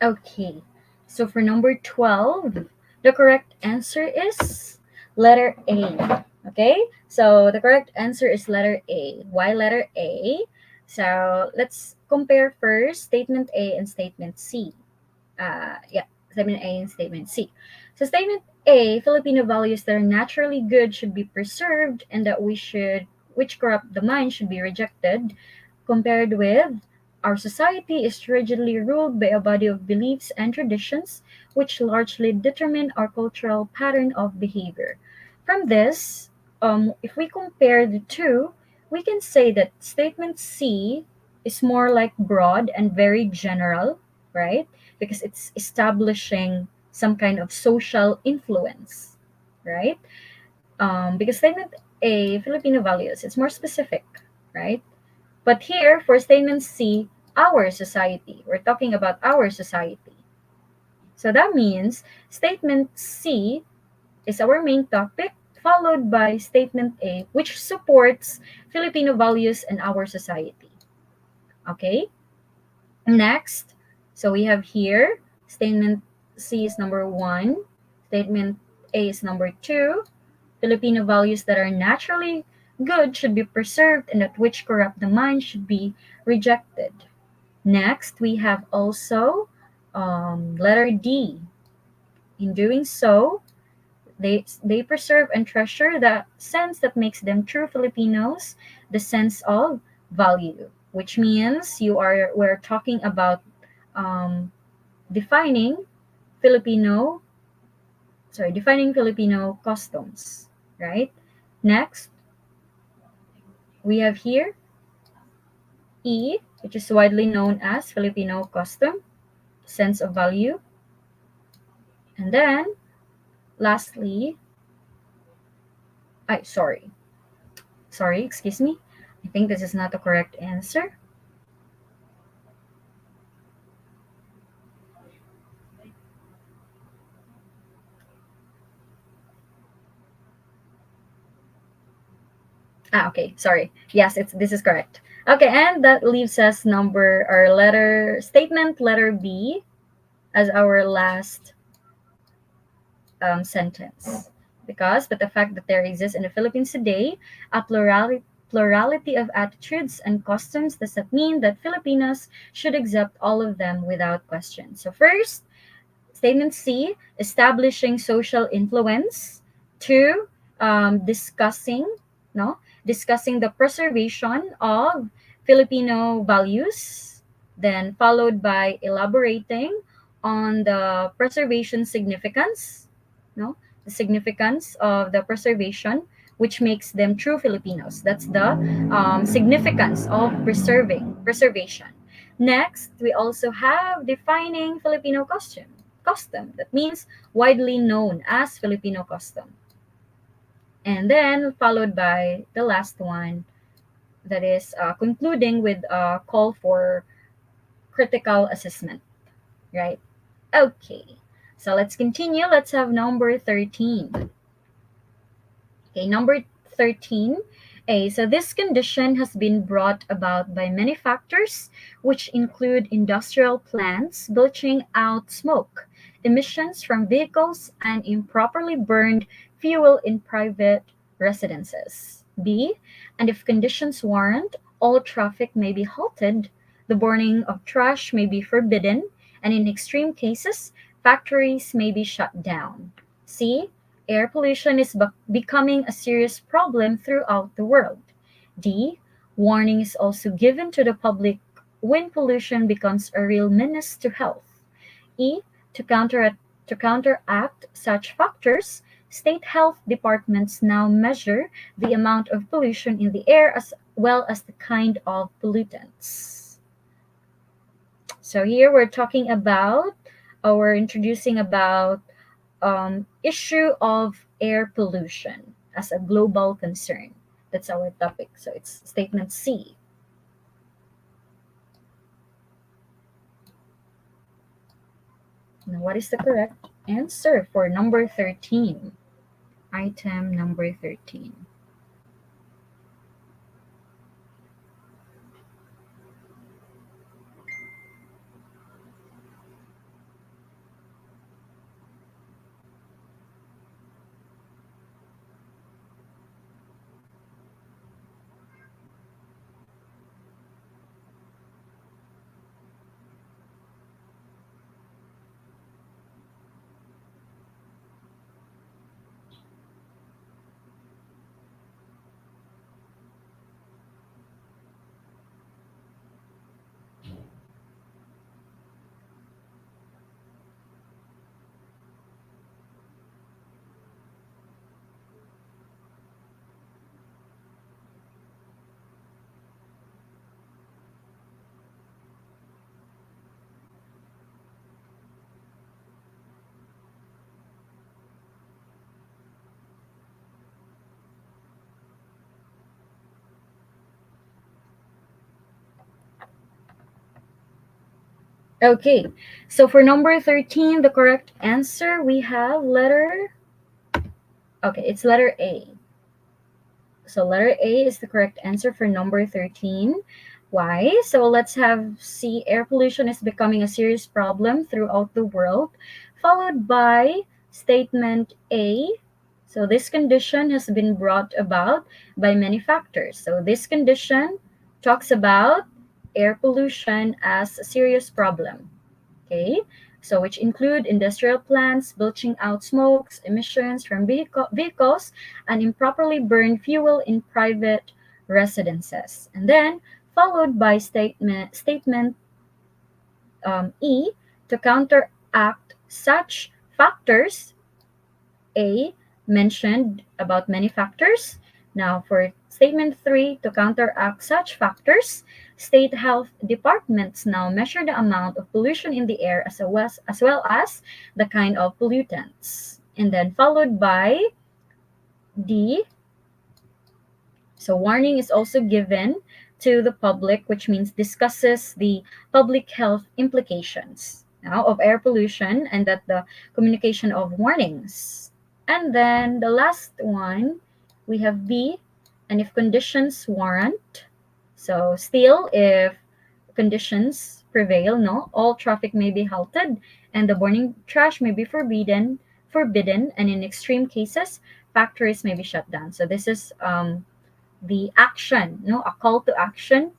Okay, so for number 12, the correct answer is letter A. Okay, so the correct answer is letter A. Why letter A? So let's compare first statement A and statement C. Yeah, statement A and statement C. So statement A, Filipino values that are naturally good should be preserved, and that which corrupt the mind should be rejected, compared with Our society is rigidly ruled by a body of beliefs and traditions which largely determine our cultural pattern of behavior. From this, if we compare the two, we can say that statement C is more like broad and very general, right? Because it's establishing some kind of social influence, right? Because statement A, Filipino values, it's more specific, right? But here, for statement C, our society, we're talking about our society. So that means statement C is our main topic, followed by statement A, which supports Filipino values and our society. Okay? Next, so we have here statement C is number one, statement A is number two. Filipino values that are naturally good should be preserved, and that which corrupt the mind should be rejected. Next, we have also letter D. In doing so, they preserve and treasure the sense that makes them true Filipinos, the sense of value, which means we're talking about um, defining Filipino defining Filipino customs, right? Next, we have here E, which is widely known as Filipino custom, sense of value. And then, lastly, sorry, excuse me. I think this is not the correct answer. Okay, sorry. Yes, this is correct. Okay, and that leaves us letter B as our last sentence. But the fact that there exists in the Philippines today a plurality of attitudes and customs does not mean that Filipinos should accept all of them without question. So first, statement C, establishing social influence. Two, discussing, no, discussing the preservation of Filipino values. Then followed by elaborating on the preservation significance, no, the significance of the preservation, which makes them true Filipinos. That's the significance of preservation. Next, we also have defining Filipino custom. That means widely known as Filipino custom. And then followed by the last one, that is concluding with a call for critical assessment, right? Okay, so let's continue. Let's have number 13. Okay, number 13. So this condition has been brought about by many factors, which include industrial plants belching out smoke, emissions from vehicles, and improperly burned fuel in private residences. B, and if conditions warrant, all traffic may be halted, the burning of trash may be forbidden, and in extreme cases, factories may be shut down. C, air pollution is becoming a serious problem throughout the world. D, warning is also given to the public when pollution becomes a real menace to health. E, to counteract such factors, state health departments now measure the amount of pollution in the air as well as the kind of pollutants. So here we're introducing about issue of air pollution as a global concern. That's our topic. So it's statement C. Now, what is the correct answer for number 13? Item number 13. Okay, so for number 13, the correct answer we have okay, it's letter A. So letter A is the correct answer for number 13. Why? So let's have see air pollution is becoming a serious problem throughout the world, followed by statement A. So this condition has been brought about by many factors. So this condition talks about air pollution as a serious problem. Okay, so which include industrial plants belching out smokes, emissions from vehicles, and improperly burned fuel in private residences. And then followed by statement E, to counteract such factors. A mentioned about many factors. Now, for statement 3, to counteract such factors, state health departments now measure the amount of pollution in the air as well as the kind of pollutants. And then followed by D, so warning is also given to the public, which means discusses the public health implications now of air pollution and that the communication of warnings. And then the last one, we have B, and if conditions warrant. So still, if conditions prevail, no, all traffic may be halted and the burning trash may be forbidden, and in extreme cases, factories may be shut down. So this is the action, no, a call to action,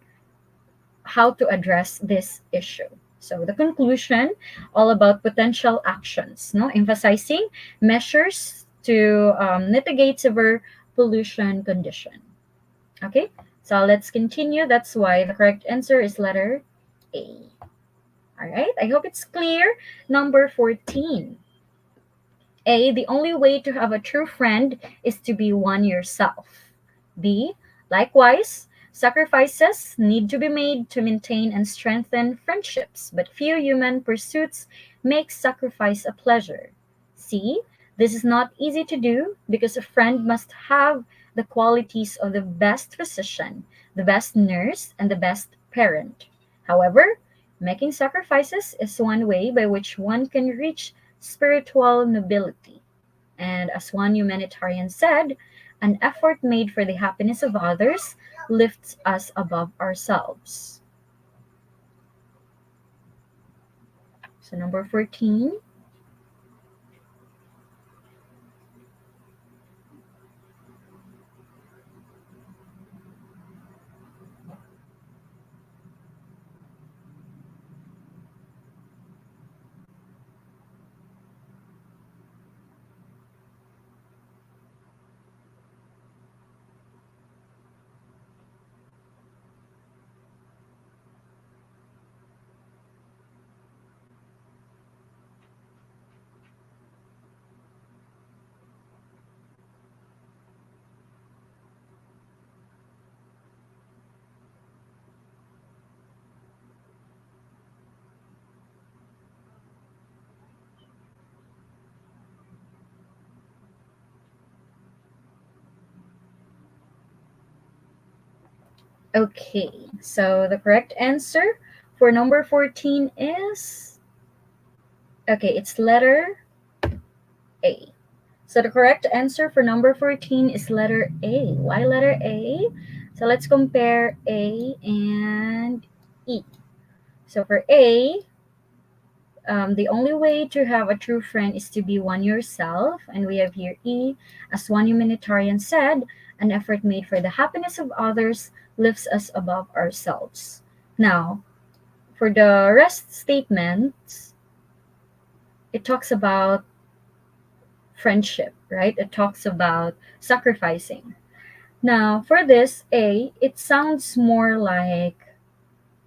how to address this issue. So the conclusion, all about potential actions, no, emphasizing measures to mitigate severe pollution condition. Okay, so let's continue. That's why the correct answer is letter A. All right, I hope it's clear. Number 14. A, the only way to have a true friend is to be one yourself. B, likewise, sacrifices need to be made to maintain and strengthen friendships, but few human pursuits make sacrifice a pleasure. C, this is not easy to do because a friend must have the qualities of the best physician, the best nurse, and the best parent. However, making sacrifices is one way by which one can reach spiritual nobility. And as one humanitarian said, an effort made for the happiness of others lifts us above ourselves. So, number 14. Okay, so the correct answer for number 14 is okay, it's letter A. So the correct answer for number 14 is letter A. Why letter A? So let's compare A and E. So for A, the only way to have a true friend is to be one yourself. And we have here E, as one humanitarian said, an effort made for the happiness of others lifts us above ourselves. Now, for the rest statements, it talks about friendship, right? It talks about sacrificing. Now, for this A, it sounds more like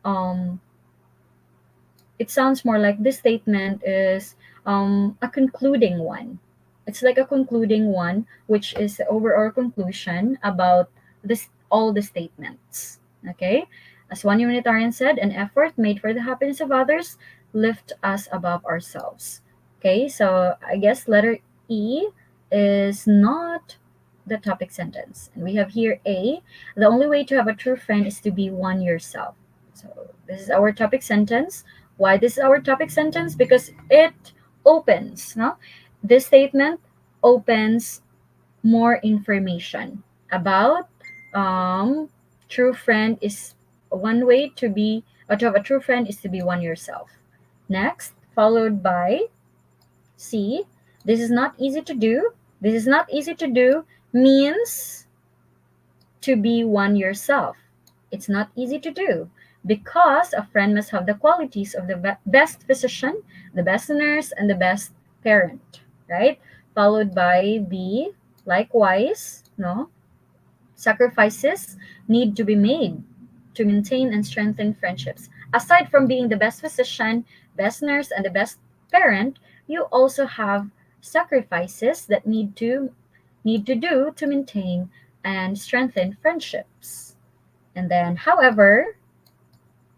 um, this statement is a concluding one. It's like a concluding one, which is the overall conclusion about this all the statements. Okay, as one humanitarian said, an effort made for the happiness of others lift us above ourselves. Okay, so I guess letter E is not the topic sentence, and we have here A. The only way to have a true friend is to be one yourself. So this is our topic sentence. Why this is our topic sentence? Because it opens, no? This statement opens more information about um, true friend is one way to be, or to have a true friend is to be one yourself. Next, followed by C, this is not easy to do. This is not easy to do means to be one yourself. It's not easy to do because a friend must have the qualities of the best physician, the best nurse, and the best parent, right? Followed by B, likewise, no? Sacrifices need to be made to maintain and strengthen friendships. Aside from being the best physician, best nurse, and the best parent, you also have sacrifices that need to do to maintain and strengthen friendships. And then, however,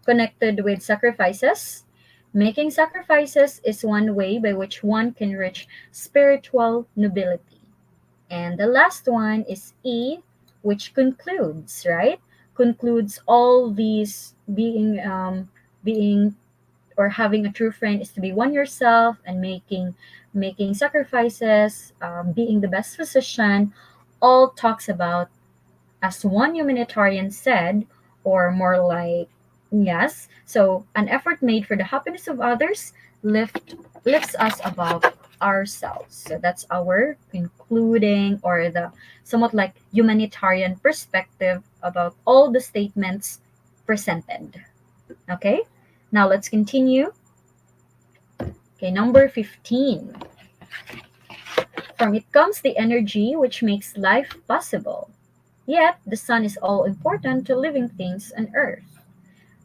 connected with sacrifices, making sacrifices is one way by which one can reach spiritual nobility. And the last one is E, which concludes, right? Concludes all these being or having a true friend is to be one yourself and making sacrifices, being the best physician, all talks about, as one humanitarian said, or more like, yes, so an effort made for the happiness of others lifts us above ourselves. So that's our concluding, or the somewhat like humanitarian perspective about all the statements presented. Okay, now let's continue. Okay, number 15. From it comes the energy which makes life possible. Yet the sun is all important to living things on earth.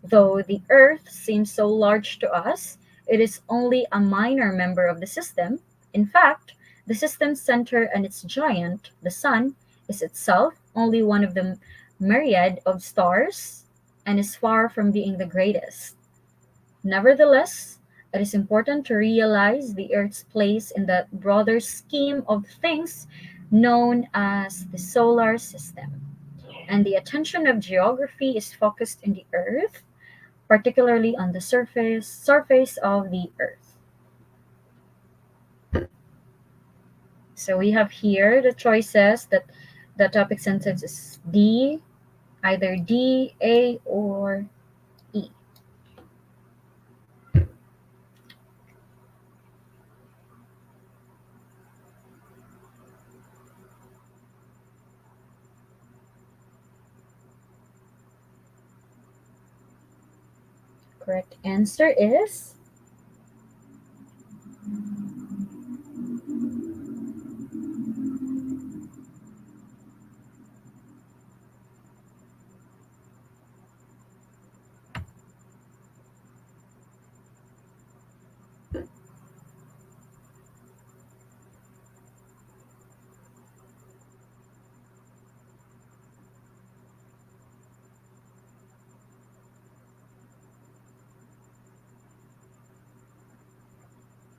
Though the earth seems so large to us, it is only a minor member of the system. In fact, the system's center and its giant, the sun, is itself only one of the myriad of stars and is far from being the greatest. Nevertheless, it is important to realize the Earth's place in the broader scheme of things known as the solar system. And the attention of geography is focused in the Earth, particularly on the surface of the Earth. So we have here the choices that the topic sentence is D, either D, A, or E. Correct answer is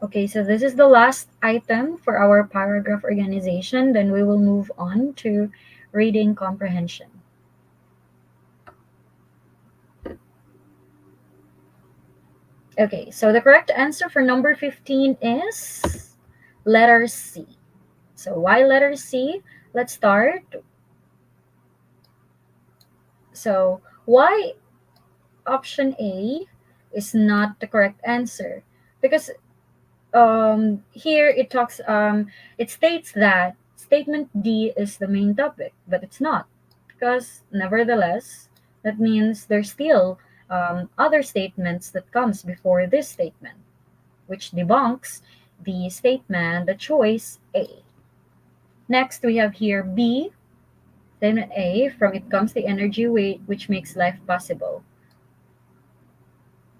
okay. So this is the last item for our paragraph organization. Then we will move on to reading comprehension. Okay, so the correct answer for number 15 is letter C. So why letter C? Let's start. So why option A is not the correct answer? Because here it states that statement D is the main topic, but it's not, because nevertheless that means there's still other statements that comes before this statement, which debunks the statement, the choice A. Next, we have here B, statement A, from it comes the energy weight which makes life possible.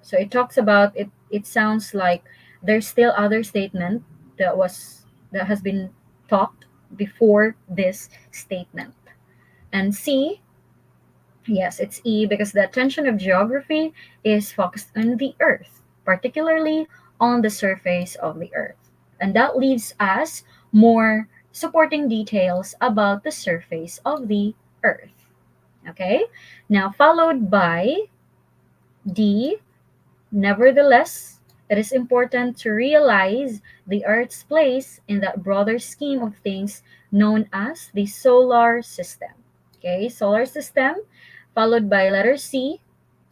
So it talks about it. It sounds like there's still other statement that has been talked before this statement. And C, yes, it's E, because the attention of geography is focused on the Earth, particularly on the surface of the Earth. And that leaves us more supporting details about the surface of the Earth. Okay? Now, followed by D, Nevertheless, it is important to realize the Earth's place in that broader scheme of things known as the solar system. Okay, solar system, followed by letter C,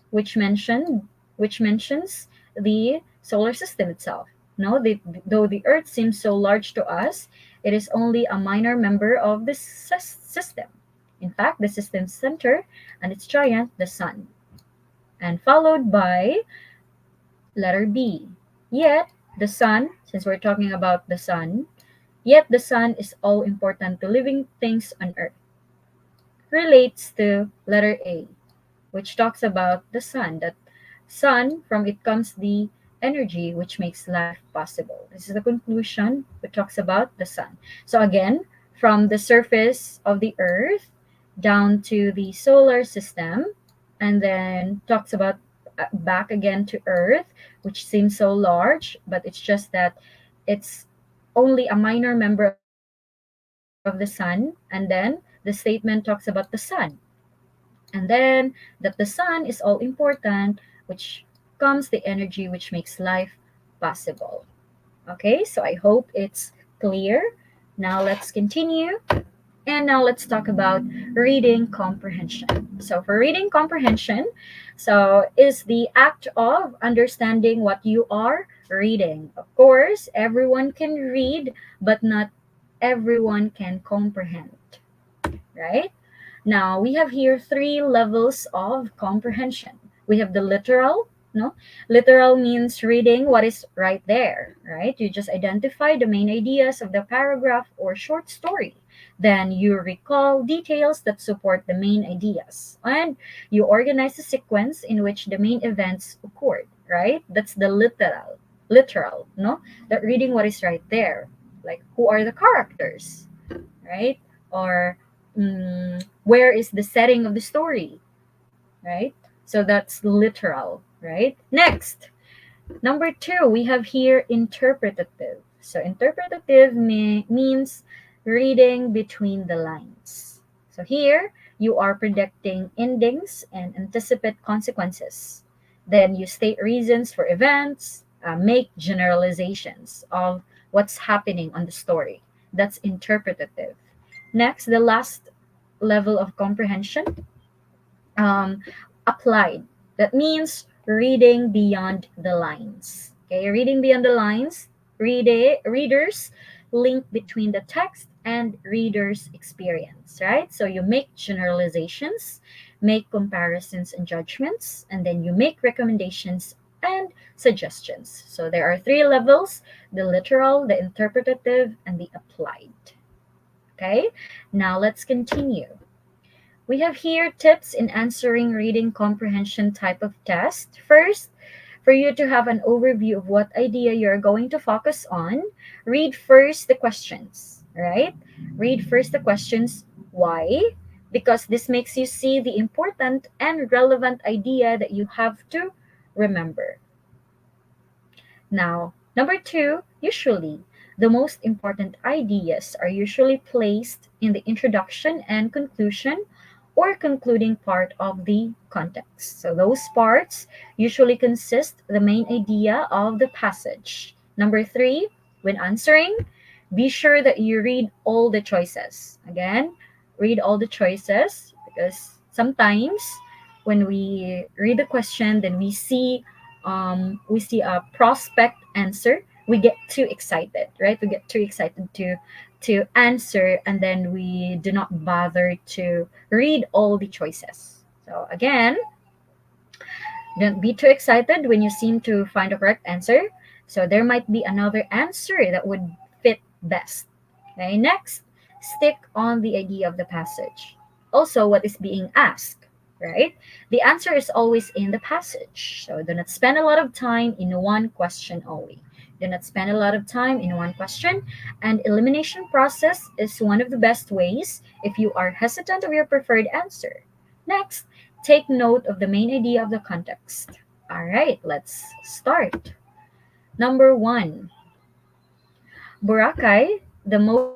which mentioned which mentions the solar system itself. No, though the Earth seems so large to us, it is only a minor member of this system. In fact, the system's center and its giant, the Sun, and followed by letter B. Yet the Sun, since we're talking about the Sun, yet the Sun is all important to living things on Earth. Relates to letter A, which talks about the sun. That sun, from it comes the energy which makes life possible. This is the conclusion which talks about the sun. So again, from the surface of the earth down to the solar system, and then talks about back again to earth, which seems so large, but it's just that it's only a minor member of the sun. And then the statement talks about the sun, and then that the sun is all important, which comes the energy which makes life possible. Okay, so I hope it's clear. Now let's continue. And now let's talk about reading comprehension. So for reading comprehension, so is the act of understanding what you are reading. Of course, everyone can read, but not everyone can comprehend, right? Now, we have here three levels of comprehension. We have the literal, no? Literal means reading what is right there, right? You just identify the main ideas of the paragraph or short story. Then you recall details that support the main ideas. And you organize the sequence in which the main events occurred, right? That's the literal, no? That reading what is right there. Like, who are the characters, right? Or where is the setting of the story, right? So that's literal, right? Next, number two, we have here interpretative. So interpretative means reading between the lines. So here you are predicting endings and anticipate consequences. Then you state reasons for events, make generalizations of what's happening on the story. That's interpretative. Next, the last level of comprehension, um, applied. That means reading beyond the lines. Okay, reading beyond the lines, readers link between the text and reader's experience, right? So you make generalizations, make comparisons and judgments, and then you make recommendations and suggestions. So there are three levels: the literal, the interpretative, and the applied. Okay, now let's continue. We have here tips in answering reading comprehension type of test. First, for you to have an overview of what idea you're going to focus on, read first the questions, right? Read first the questions. Why? Because this makes you see the important and relevant idea that you have to remember. Now, number two, usually the most important ideas are usually placed in the introduction and conclusion or concluding part of the context. So those parts usually consist the main idea of the passage. Number three, when answering, be sure that you read all the choices. Again, read all the choices, because sometimes when we read the question, then we see a prospect answer, we get too excited, right? We get too excited to answer, and then we do not bother to read all the choices. So again, don't be too excited when you seem to find a correct answer. So there might be another answer that would fit best. Okay, next, stick on the idea of the passage. Also, what is being asked, right? The answer is always in the passage. So do not spend a lot of time in one question only. Do not spend a lot of time in one question. And elimination process is one of the best ways if you are hesitant of your preferred answer. Next, take note of the main idea of the context. All right, let's start. Number one, Boracay, the most